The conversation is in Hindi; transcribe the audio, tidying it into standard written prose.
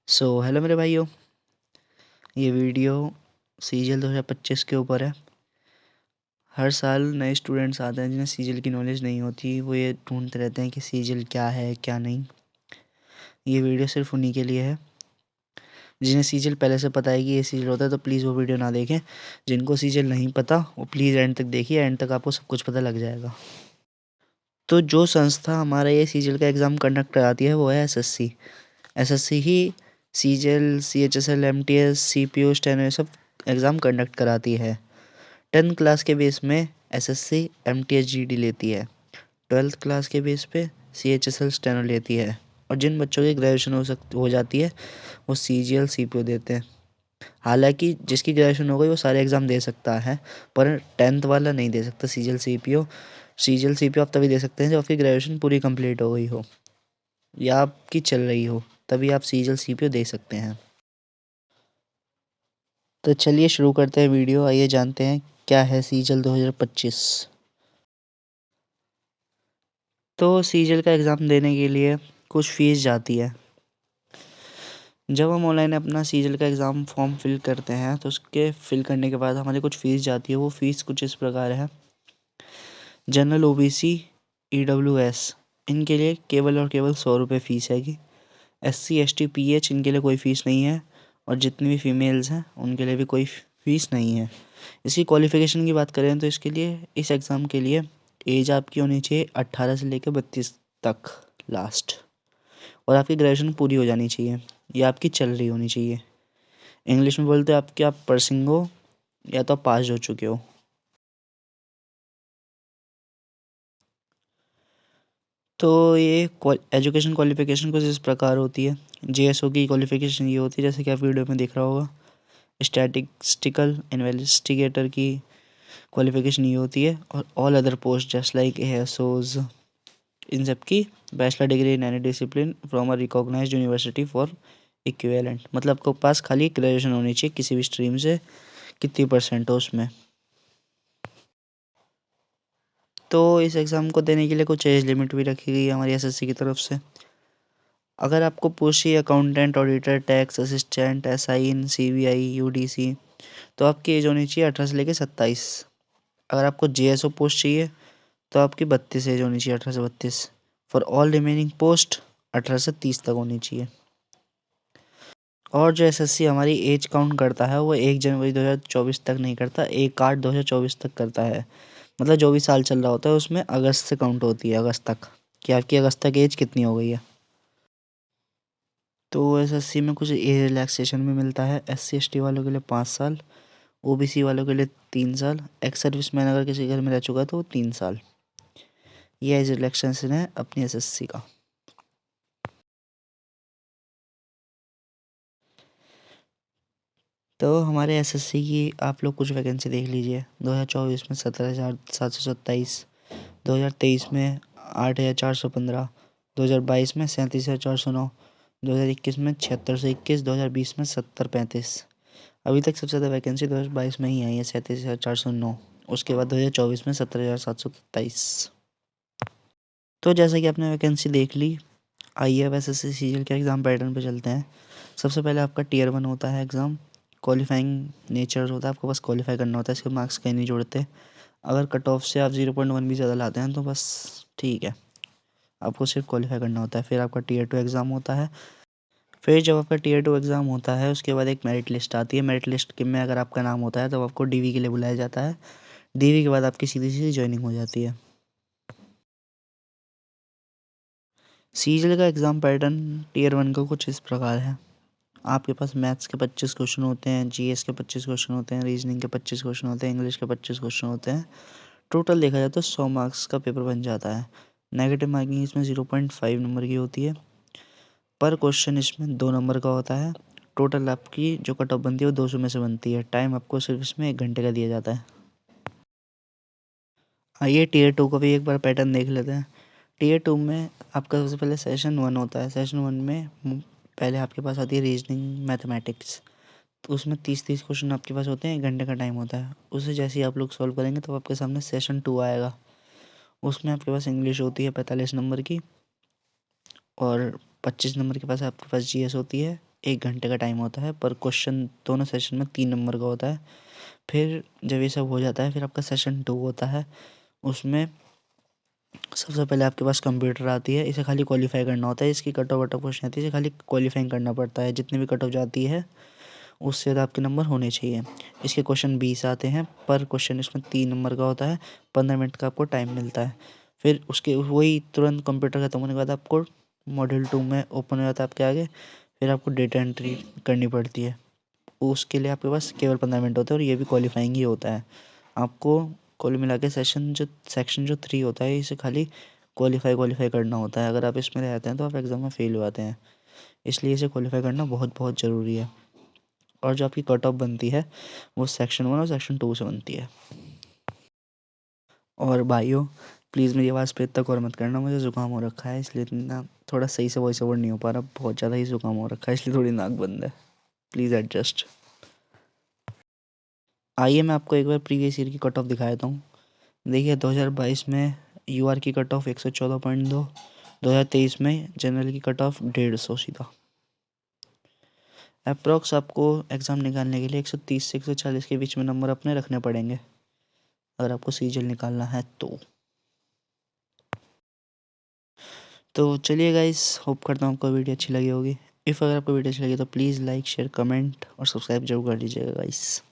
हेलो मेरे भाइयों। ये वीडियो सीजीएल 2025 के ऊपर है। हर साल नए स्टूडेंट्स आते हैं जिन्हें सीजीएल की नॉलेज नहीं होती। वो ये ढूंढते रहते हैं कि सीजीएल क्या है क्या नहीं। ये वीडियो सिर्फ उन्हीं के लिए है जिन्हें सीजीएल पहले से पता है कि ये सीजीएल होता है, तो प्लीज़ वो वीडियो ना देखें। जिनको सीजीएल नहीं पता वो प्लीज़ एंड तक देखिए, एंड तक आपको सब कुछ पता लग जाएगा। तो जो संस्था हमारा ये सीजीएल का एग्ज़ाम कंडक्ट कराती है वो है एसएससी। एसएससी ही CGL, CHSL, MTS, CPO, steno ये सब एग्ज़ाम कंडक्ट कराती है। 10th क्लास के बेस में एसएससी एमटीएस जीडी लेती है। 12th क्लास के बेस पे सीएचएसएल स्टेनो लेती है। और जिन बच्चों की ग्रेजुएशन हो जाती है वो सीजीएल सीपीओ देते हैं। हालांकि जिसकी ग्रेजुएशन हो गई वो सारे एग्ज़ाम दे सकता है, पर 10th वाला नहीं दे सकता सीजीएल सीपीओ। सीजीएल सीपीओ आप तभी दे सकते हैं जब आपकी ग्रेजुएशन पूरी कंप्लीट हो गई हो या आपकी चल रही हो, तभी आप सीजीएल सीपीओ दे सकते हैं। तो चलिए शुरू करते हैं वीडियो। आइए जानते हैं क्या है सीजीएल 2025। तो सीजीएल का एग्ज़ाम देने के लिए कुछ फ़ीस जाती है। जब हम ऑनलाइन अपना सीजीएल का एग्ज़ाम फॉर्म फिल करते हैं तो उसके फिल करने के बाद हमारी कुछ फ़ीस जाती है। वो फ़ीस कुछ इस प्रकार है। जनरल, ओबीसी, ईडब्ल्यूएस इनके लिए केवल और केवल 100 रुपये फ़ीस है। एससी, एसटी, पीएच इनके लिए कोई फ़ीस नहीं है। और जितनी भी फीमेल्स हैं उनके लिए भी कोई फ़ीस नहीं है। इसकी क्वालिफ़िकेशन की बात करें तो इसके लिए, इस एग्ज़ाम के लिए एज आपकी होनी चाहिए 18 से लेकर 32 तक लास्ट। और आपकी ग्रेजुएशन पूरी हो जानी चाहिए या आपकी चल रही होनी चाहिए। इंग्लिश में बोलते हैं आपके आप पर्सिंग हो या तो आप पास हो चुके हो। तो ये एजुकेशन क्वालिफ़िकेशन कुछ इस प्रकार होती है। जेएसओ की क्वालिफ़िकेशन ये होती है जैसे कि आप वीडियो में दिख रहा होगा। स्टैटिस्टिकल इन्वेस्टिगेटर की क्वालिफ़िकेशन ये होती है। और all other post just like ASOs, इन सब की bachelor degree in any discipline from a recognised university for equivalent. मतलब आपके पास खाली ग्रेजुएशन होनी चाहिए किसी भी स्ट्रीम से, कितनी परसेंट हो उसमें। तो इस एग्ज़ाम को देने के लिए कुछ एज लिमिट भी रखी गई है हमारी एसएससी की तरफ से। अगर आपको पोस्ट चाहिए accountant, auditor, tax assistant, SI in CBI, UDC, तो आपकी एज होनी चाहिए 18 से लेकर 27। अगर आपको जेएसओ पोस्ट चाहिए तो आपकी 32 एज होनी चाहिए, 18 से 32। फॉर ऑल रिमेनिंग पोस्ट 18 से 30 तक होनी चाहिए। और जो एसएससी हमारी एज काउंट करता है वो 1 जनवरी 2024 तक नहीं करता, 1/8 2024 तक करता है। मतलब जो भी साल चल रहा होता है उसमें अगस्त से काउंट होती है, अगस्त तक, कि आपकी अगस्त तक एज कितनी हो गई है। तो एसएससी में कुछ एज रिलैक्सेशन भी मिलता है। एससी एसटी वालों के लिए 5 साल, ओबीसी वालों के लिए 3 साल, एक्स सर्विसमैन अगर किसी घर में रह चुका है तो वो 3 साल। ये एज रिलैक्सेशन है अपनी एसएससी का। तो हमारे एसएससी की आप लोग कुछ वैकेंसी देख लीजिए। 2024 में 17,727, 2023 में 8,415, 2022 में 37,409, 2021 में 76,121, 2020 में 70,35। अभी तक सबसे ज़्यादा वैकेंसी 2022 में ही आई है, 37,409। उसके बाद 2024 में 17,727। तो जैसा कि आपने वैकेंसी देख ली, आइए अब एसएससी सीजीएल के एग्ज़ाम पैटर्न पे चलते हैं। सबसे पहले आपका टीयर 1 होता है एग्ज़ाम। क्वालिफाइंग नेचर होता है, आपको बस क्वालिफाई करना होता है, इसके मार्क्स कहीं नहीं जोड़ते। अगर कट ऑफ से आप 0.1 भी ज़्यादा लाते हैं तो बस ठीक है, आपको सिर्फ क्वालिफाई करना होता है। फिर आपका टीयर 2 एग्ज़ाम होता है। फिर जब आपका टीयर 2 एग्ज़ाम होता है उसके बाद एक मेरिट लिस्ट आती है। मेरिट लिस्ट के में अगर आपका नाम होता है तो आपको डीवी के लिए बुलाया जाता है। डीवी के बाद आपकी सीधी सीधी ज्वाइनिंग हो जाती है। सीजीएल का एग्ज़ाम पैटर्न टीयर 1 का कुछ इस प्रकार है। आपके पास मैथ्स के 25 क्वेश्चन होते हैं, जीएस के 25 क्वेश्चन होते हैं, रीजनिंग के 25 क्वेश्चन होते हैं, इंग्लिश के 25 क्वेश्चन होते हैं। टोटल देखा जाए तो 100 मार्क्स का पेपर बन जाता है। नेगेटिव मार्किंग इसमें 0.5 नंबर की होती है। पर क्वेश्चन इसमें 2 नंबर का होता है। टोटल आपकी जो कट ऑफ बनती है वो 200 में से बनती है। टाइम आपको सिर्फ इसमें 1 घंटे का दिया जाता है। आइए टीयर 2 का भी एक बार पैटर्न देख लेते हैं। टीयर 2 में आपका सबसे पहले सेशन 1 होता है। सेशन 1 में पहले आपके पास आती है रीजनिंग, मैथमेटिक्स। तो उसमें 30-30 क्वेश्चन आपके पास होते हैं, 1 घंटे का टाइम होता है। उसे जैसे ही आप लोग सॉल्व करेंगे तो आपके सामने सेशन 2 आएगा। उसमें आपके पास इंग्लिश होती है 45 नंबर की, और 25 नंबर के पास आपके पास जीएस होती है, 1 घंटे का टाइम होता है। पर क्वेश्चन दोनों सेशन में 3 नंबर का होता है। फिर जब ये सब हो जाता है फिर आपका सेशन 2 होता है। उसमें सबसे पहले आपके पास कंप्यूटर आती है, इसे खाली क्वालिफाई करना होता है। इसकी कट ऑफ क्वेश्चन आती है, इसे खाली क्वालिफाइंग करना पड़ता है। जितनी भी कट ऑफ जाती है उससे ज़्यादा आपके नंबर होने चाहिए। इसके क्वेश्चन 20 आते हैं, पर क्वेश्चन इसमें 3 नंबर का होता है। 15 मिनट का आपको टाइम मिलता है। फिर उसके वही तुरंत कंप्यूटर खत्म होने के बाद आपको मॉड्यूल 2 में ओपन हो जाता है आपके आगे। फिर आपको डेटा एंट्री करनी पड़ती है। उसके लिए आपके पास केवल 15 मिनट होते हैं और ये भी क्वालिफाइंग ही होता है। आपको कुल मिला के सेक्शन जो 3 होता है इसे खाली क्वालिफाई करना होता है। अगर आप इसमें रहते हैं तो आप एग्ज़ाम में फ़ेल हो जाते हैं। इसलिए इसे क्वालिफाई करना बहुत बहुत ज़रूरी है। और जो आपकी कट ऑफ बनती है वो सेक्शन 1 और सेक्शन 2 से बनती है। और भाइयों प्लीज़ मेरी आवाज़ पे इतना गौर मत करना, मुझे ज़ुकाम हो रखा है इसलिए इतना थोड़ा सही से वॉइस ओवर नहीं हो पा रहा। बहुत ज़्यादा ही ज़ुकाम हो रखा है इसलिए थोड़ी नाक बंद है। Please adjust. आइए मैं आपको एक बार प्रीवियस ईयर की कट ऑफ दिखा देता हूँ। देखिए 2022 में यूआर की कट ऑफ 114.2, 2023 में जनरल की कट ऑफ 150 सीधा। अप्रॉक्स आपको एग्ज़ाम निकालने के लिए 130 से 140 के बीच में नंबर अपने रखने पड़ेंगे अगर आपको सीजीएल निकालना है तो चलिए गाइस, होप करता हूँ आपको वीडियो अच्छी लगी होगी। अगर आपको वीडियो अच्छी लगी तो प्लीज़ लाइक शेयर कमेंट और सब्सक्राइब जरूर कर लीजिएगा गाइस।